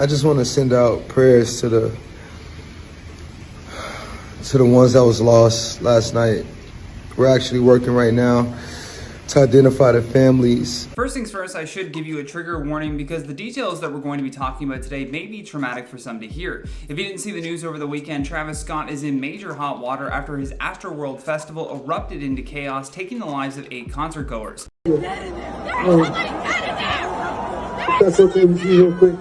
I just want to send out prayers to the ones that was lost last night. We're actually working right now to identify the families. First things first, I should give you a trigger warning because the details that we're going to be talking about today may be traumatic for some to hear. If you didn't see the news over the weekend, Travis Scott is in major hot water after his Astroworld festival erupted into chaos, taking the lives of 8 concertgoers. That's okay with you real quick.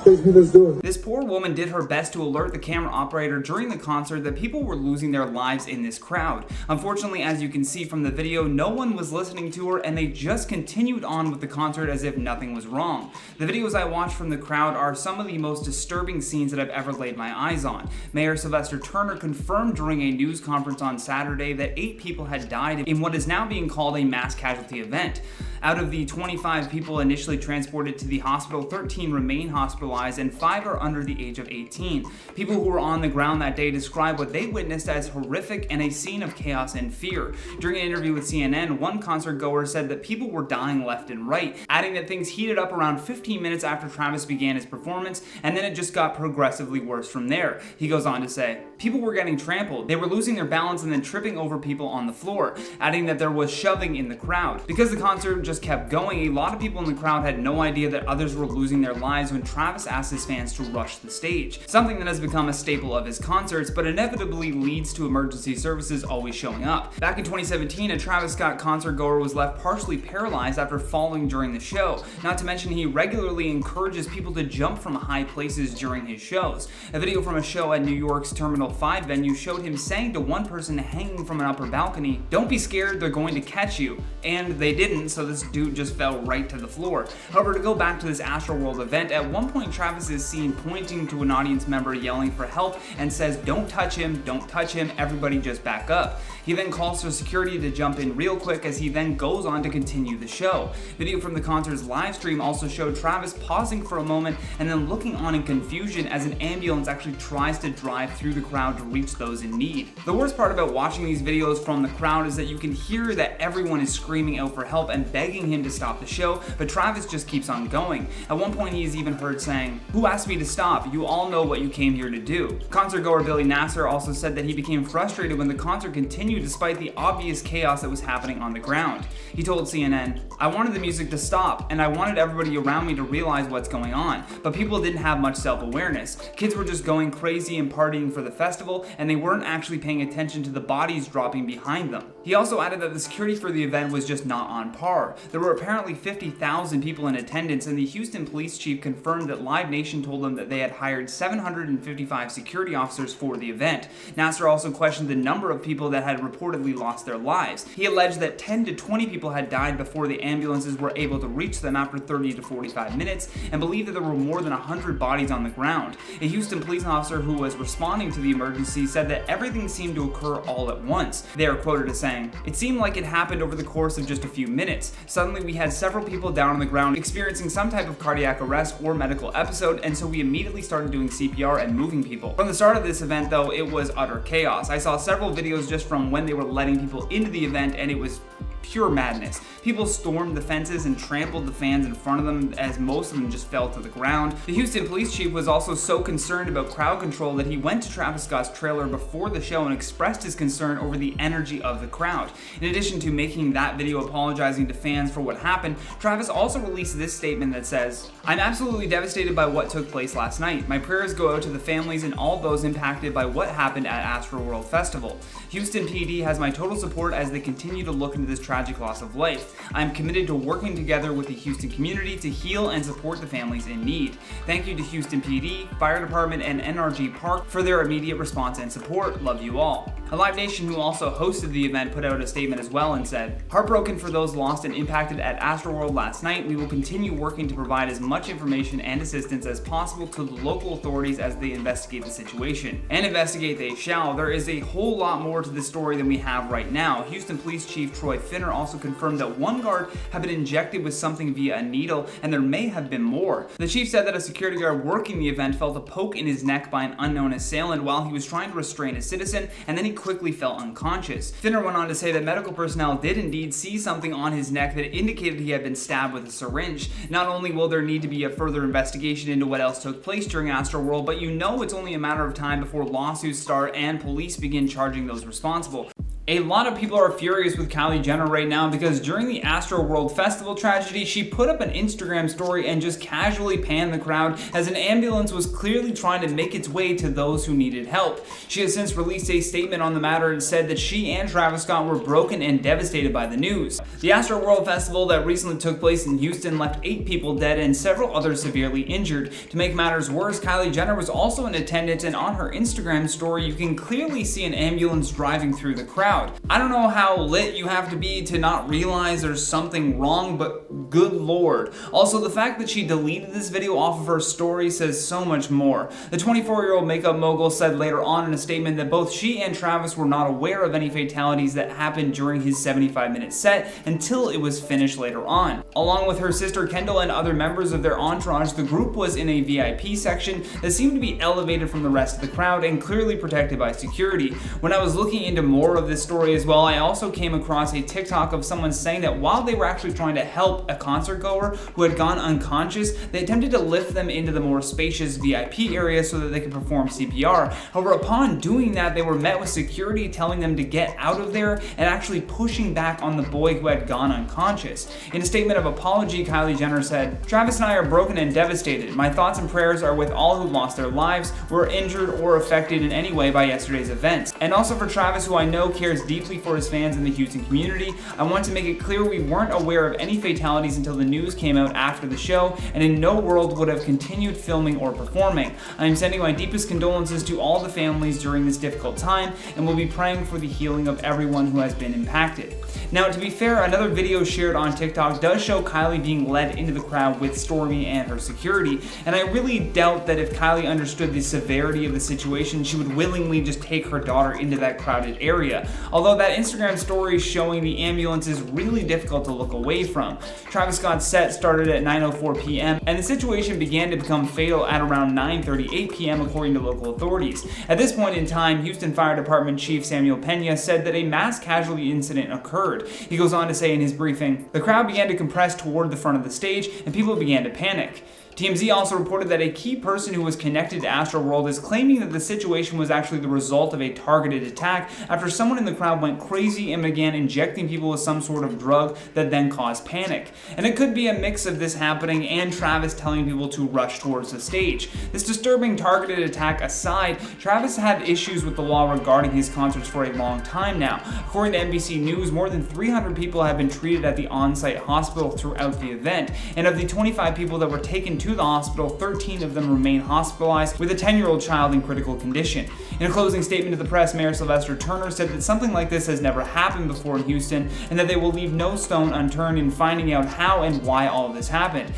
This poor woman did her best to alert the camera operator during the concert that people were losing their lives in this crowd. Unfortunately, as you can see from the video, no one was listening to her and they just continued on with the concert as if nothing was wrong. The videos I watched from the crowd are some of the most disturbing scenes that I've ever laid my eyes on. Mayor Sylvester Turner confirmed during a news conference on Saturday that 8 people had died in what is now being called a mass casualty event. Out of the 25 people initially transported to the hospital, 13 remain hospitalized and 5 are under the age of 18. People who were on the ground that day described what they witnessed as horrific and a scene of chaos and fear. During an interview with CNN, one concert goer said that people were dying left and right, adding that things heated up around 15 minutes after Travis began his performance, and then it just got progressively worse from there. He goes on to say, people were getting trampled, they were losing their balance and then tripping over people on the floor, adding that there was shoving in the crowd. Because the concert just kept going, a lot of people in the crowd had no idea that others were losing their lives when Travis asked his fans to rush the stage, something that has become a staple of his concerts but inevitably leads to emergency services always showing up. Back in 2017, a Travis Scott concert goer was left partially paralyzed after falling during the show. Not to mention, he regularly encourages people to jump from high places during his shows. A video from a show at New York's Terminal 5 venue showed him saying to one person hanging from an upper balcony, "Don't be scared, they're going to catch you." And they didn't, so this dude just fell right to the floor. However, to go back to this Astroworld event, at one point Travis is seen pointing to an audience member yelling for help and says, "Don't touch him, don't touch him, everybody just back up." He then calls for security to jump in real quick as he then goes on to continue the show. Video from the concert's live stream also showed Travis pausing for a moment and then looking on in confusion as an ambulance actually tries to drive through the crowd to reach those in need. The worst part about watching these videos from the crowd is that you can hear that everyone is screaming out for help and begging him to stop the show, but Travis just keeps on going. At one point he is even heard saying, "Who asked me to stop? You all know what you came here to do." Concert goer Billy Nasser also said that he became frustrated when the concert continued despite the obvious chaos that was happening on the ground. He told CNN, "I wanted the music to stop and I wanted everybody around me to realize what's going on, but people didn't have much self-awareness. Kids were just going crazy and partying for the festival and they weren't actually paying attention to the bodies dropping behind them." He also added that the security for the event was just not on par. There were apparently 50,000 people in attendance, and the Houston police chief confirmed that Live Nation told them that they had hired 755 security officers for the event. Nasser also questioned the number of people that had reportedly lost their lives. He alleged that 10 to 20 people had died before the ambulances were able to reach them after 30 to 45 minutes, and believed that there were more than 100 bodies on the ground. A Houston police officer who was responding to the emergency said that everything seemed to occur all at once. They are quoted as saying, "It seemed like it happened over the course of just a few minutes. Suddenly we had several people down on the ground experiencing some type of cardiac arrest or medical episode, and so we immediately started doing CPR and moving people." From the start of this event though, it was utter chaos. I saw several videos just from when they were letting people into the event and it was pure madness. People stormed the fences and trampled the fans in front of them as most of them just fell to the ground. The Houston police chief was also so concerned about crowd control that he went to Travis Scott's trailer before the show and expressed his concern over the energy of the crowd. In addition to making that video apologizing to fans for what happened, Travis also released this statement that says, "I'm absolutely devastated by what took place last night. My prayers go out to the families and all those impacted by what happened at Astroworld Festival. Houston PD has my total support as they continue to look into this tragic loss of life. I am committed to working together with the Houston community to heal and support the families in need. Thank you to Houston PD, Fire Department, and NRG Park for their immediate response and support. Love you all." A Live Nation who also hosted the event put out a statement as well and said, "Heartbroken for those lost and impacted at Astroworld last night, we will continue working to provide as much information and assistance as possible to the local authorities as they investigate the situation. And investigate they shall. There is a whole lot more to this story than we have right now." Houston Police Chief Troy Finner Jenner also confirmed that one guard had been injected with something via a needle, and there may have been more. The chief said that a security guard working the event felt a poke in his neck by an unknown assailant while he was trying to restrain a citizen, and then he quickly fell unconscious. Jenner went on to say that medical personnel did indeed see something on his neck that indicated he had been stabbed with a syringe. Not only will there need to be a further investigation into what else took place during Astroworld, but it's only a matter of time before lawsuits start and police begin charging those responsible. A lot of people are furious with Kylie Jenner right now because during the Astroworld Festival tragedy, she put up an Instagram story and just casually panned the crowd as an ambulance was clearly trying to make its way to those who needed help. She has since released a statement on the matter and said that she and Travis Scott were broken and devastated by the news. The Astroworld Festival that recently took place in Houston left 8 people dead and several others severely injured. To make matters worse, Kylie Jenner was also in attendance, and on her Instagram story, you can clearly see an ambulance driving through the crowd. I don't know how lit you have to be to not realize there's something wrong, but good lord. Also, the fact that she deleted this video off of her story says so much more. The 24-year-old makeup mogul said later on in a statement that both she and Travis were not aware of any fatalities that happened during his 75-minute set until it was finished later on. Along with her sister Kendall and other members of their entourage, the group was in a VIP section that seemed to be elevated from the rest of the crowd and clearly protected by security. When I was looking into more of this story as well, I also came across a TikTok of someone saying that while they were actually trying to help a concert goer who had gone unconscious, they attempted to lift them into the more spacious VIP area so that they could perform CPR. However, upon doing that, they were met with security telling them to get out of there and actually pushing back on the boy who had gone unconscious. In a statement of apology, Kylie Jenner said, "Travis and I are broken and devastated. My thoughts and prayers are with all who lost their lives, were injured, or affected in any way by yesterday's events. And also for Travis, who I know cares deeply for his fans in the Houston community. I want to make it clear we weren't aware of any fatalities until the news came out after the show, and in no world would have continued filming or performing. I am sending my deepest condolences to all the families during this difficult time, and will be praying for the healing of everyone who has been impacted." Now, to be fair, another video shared on TikTok does show Kylie being led into the crowd with Stormi and her security, and I really doubt that if Kylie understood the severity of the situation, she would willingly just take her daughter into that crowded area. Although that Instagram story showing the ambulance is really difficult to look away from. Travis Scott's set started at 9:04 p.m., and the situation began to become fatal at around 9:38 p.m. according to local authorities. At this point in time, Houston Fire Department Chief Samuel Pena said that a mass casualty incident occurred. He goes on to say in his briefing, "The crowd began to compress toward the front of the stage and people began to panic." TMZ also reported that a key person who was connected to Astroworld is claiming that the situation was actually the result of a targeted attack after someone in the crowd went crazy and began injecting people with some sort of drug that then caused panic. And it could be a mix of this happening and Travis telling people to rush towards the stage. This disturbing targeted attack aside, Travis had issues with the law regarding his concerts for a long time now. According to NBC News, more than 300 people have been treated at the on-site hospital throughout the event, and of the 25 people that were taken to the hospital, 13 of them remain hospitalized, with a 10-year-old child in critical condition. In a closing statement to the press, Mayor Sylvester Turner said that something like this has never happened before in Houston, and that they will leave no stone unturned in finding out how and why all of this happened.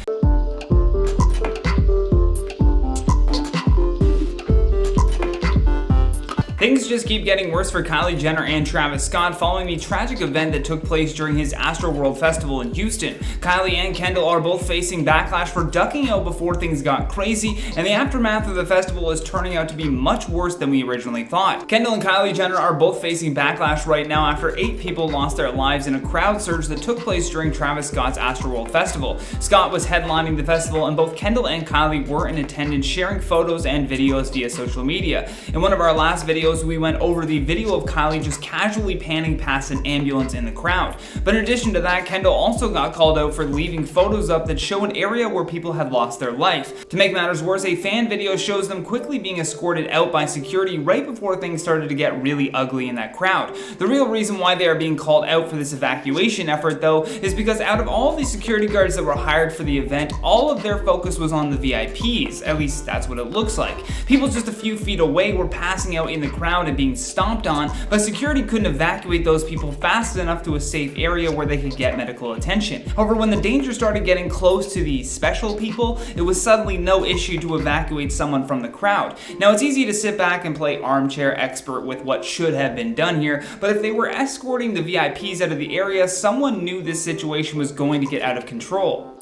Things just keep getting worse for Kylie Jenner and Travis Scott following the tragic event that took place during his Astroworld Festival in Houston. Kylie and Kendall are both facing backlash for ducking out before things got crazy, and the aftermath of the festival is turning out to be much worse than we originally thought. Kendall and Kylie Jenner are both facing backlash right now after 8 people lost their lives in a crowd surge that took place during Travis Scott's Astroworld Festival. Scott was headlining the festival, and both Kendall and Kylie were in attendance, sharing photos and videos via social media. In one of our last videos, we went over the video of Kylie just casually panning past an ambulance in the crowd. But in addition to that, Kendall also got called out for leaving photos up that show an area where people had lost their life. To make matters worse, a fan video shows them quickly being escorted out by security right before things started to get really ugly in that crowd. The real reason why they are being called out for this evacuation effort, though, is because out of all the security guards that were hired for the event, all of their focus was on the VIPs. At least that's what it looks like. People just a few feet away were passing out in the crowd crowd and being stomped on, but security couldn't evacuate those people fast enough to a safe area where they could get medical attention. However, when the danger started getting close to the special people, it was suddenly no issue to evacuate someone from the crowd. Now, it's easy to sit back and play armchair expert with what should have been done here, but if they were escorting the VIPs out of the area, someone knew this situation was going to get out of control.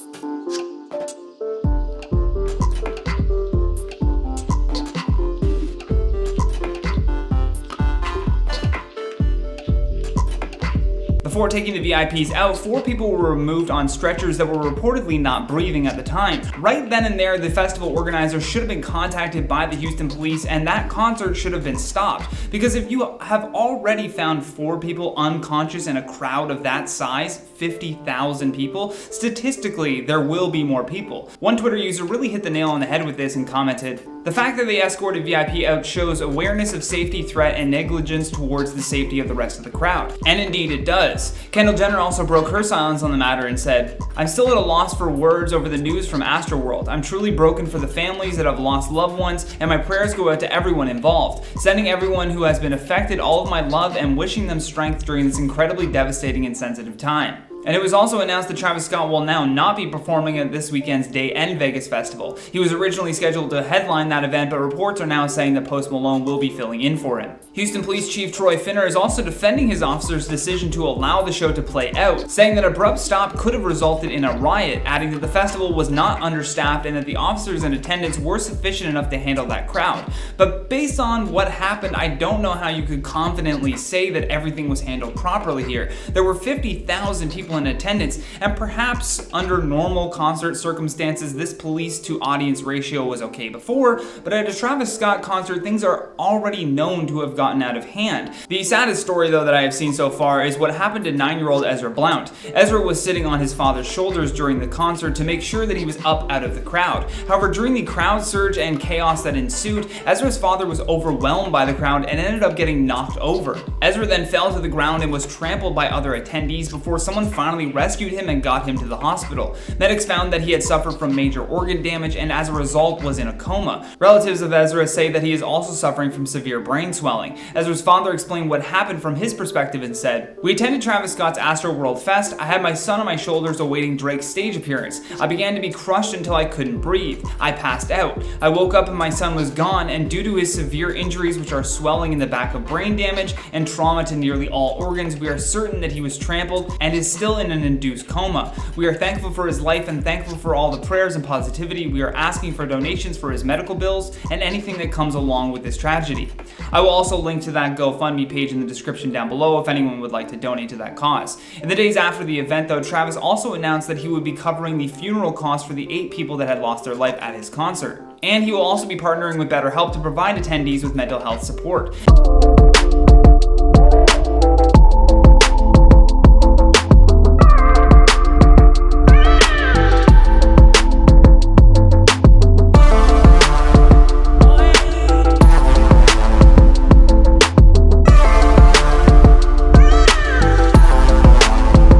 Before taking the VIPs out, 4 people were removed on stretchers that were reportedly not breathing at the time. Right then and there, the festival organizers should have been contacted by the Houston police, and that concert should have been stopped. Because if you have already found 4 people unconscious in a crowd of that size, 50,000 people, statistically there will be more people. One Twitter user really hit the nail on the head with this and commented, "The fact that they escorted VIP out shows awareness of safety threat and negligence towards the safety of the rest of the crowd." And indeed it does. Kendall Jenner also broke her silence on the matter and said, "I'm still at a loss for words over the news from Astroworld. I'm truly broken for the families that have lost loved ones, and my prayers go out to everyone involved. Sending everyone who has been affected all of my love and wishing them strength during this incredibly devastating and sensitive time." And it was also announced that Travis Scott will now not be performing at this weekend's Day End Vegas Festival. He was originally scheduled to headline that event, but reports are now saying that Post Malone will be filling in for him. Houston Police Chief Troy Finner is also defending his officer's decision to allow the show to play out, saying that abrupt stop could have resulted in a riot, adding that the festival was not understaffed and that the officers in attendance were sufficient enough to handle that crowd. But based on what happened, I don't know how you could confidently say that everything was handled properly here. There were 50,000 people in attendance, and perhaps under normal concert circumstances this police to audience ratio was okay before, but at a Travis Scott concert things are already known to have gotten out of hand. The saddest story though that I have seen so far is what happened to 9-year-old Ezra Blount. Ezra was sitting on his father's shoulders during the concert to make sure that he was up out of the crowd. However, during the crowd surge and chaos that ensued, Ezra's father was overwhelmed by the crowd and ended up getting knocked over. Ezra then fell to the ground and was trampled by other attendees before someone finally rescued him and got him to the hospital. Medics found that he had suffered from major organ damage and as a result was in a coma. Relatives of Ezra say that he is also suffering from severe brain swelling. Ezra's father explained what happened from his perspective and said, "We attended Travis Scott's Astroworld Fest. I had my son on my shoulders awaiting Drake's stage appearance. I began to be crushed until I couldn't breathe. I passed out. I woke up and my son was gone, and due to his severe injuries, which are swelling in the back of brain damage and trauma to nearly all organs, we are certain that he was trampled and is still in an induced coma. We are thankful for his life and thankful for all the prayers and positivity. We are asking for donations for his medical bills and anything that comes along with this tragedy." I will also link to that GoFundMe page in the description down below if anyone would like to donate to that cause. In the days after the event though, Travis also announced that he would be covering the funeral costs for the 8 people that had lost their life at his concert. And he will also be partnering with BetterHelp to provide attendees with mental health support.